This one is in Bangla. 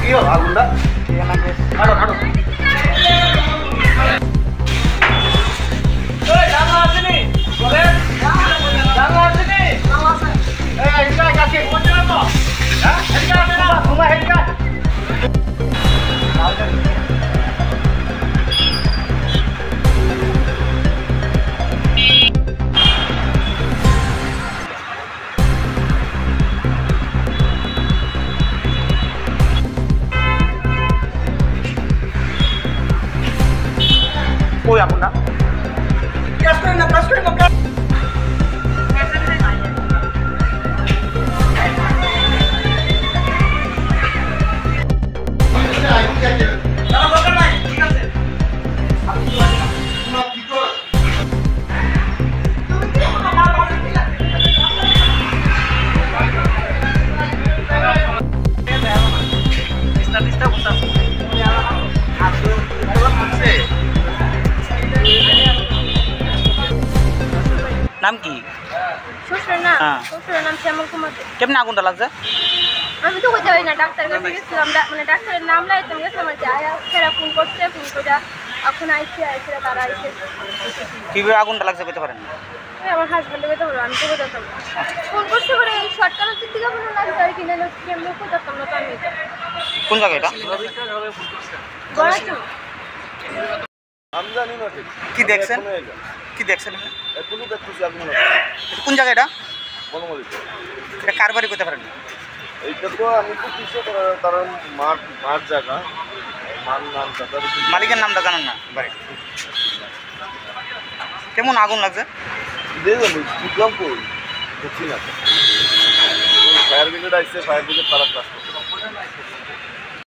কি হলো আগুনটা? হাঁটো হাঁটো। জানলা আসেনি? জানলা আসেনি? এদিকে কাছে পৌঁছে না তো? হ্যাঁ এদিকে আসে না তোমার এদিকে। কই আগুনটা? গ্যাস করেন না, গ্যাস করেন না। নাম কি? শ্বশুরের নাম? শ্বশুরের নাম শ্যামল কুমার। কেমনে আগুনটা লাগছে? আমি তো কোথাও না, ডাক্তার কাছে গেছিলাম, মানে ডাক্তারের নাম লাইতাম গেছিলাম আর কি। সেরা ফোন করছে, ফোন করে এখন আইসে তারা আইসে। কিভাবে আগুনটা লাগছে বলতে পারেন? আমার হাজব্যান্ডে বলতে পারবো, আমি তো বোঝাতাম না। ফোন করতে পারে এই শর্টকাটের দিক থেকে ফোন লাগছে আর কি, নাহলে কেমনি বোঝাতাম না তো আমি। কোন জায়গা এটা? আমি জানি না ঠিক। কি দেখছেন? কি দেখছেন? এখনো দেখতেছি আগুন। কোন জায়গা এটা? বনমালীতে। এটা কার বাড়ি করতে পারেন? এইটা তো আমি তো কিছু তার মাঠ জায়গা, নাম মালিকের নামটা জানেন না বাড়ি? কেমন আগুন লাগছে? বুঝলাম কই, বুঝছি না। ফায়ার ব্রিগেড আসছে, ফায়ার ব্রিগেড তারা কাজ করছে।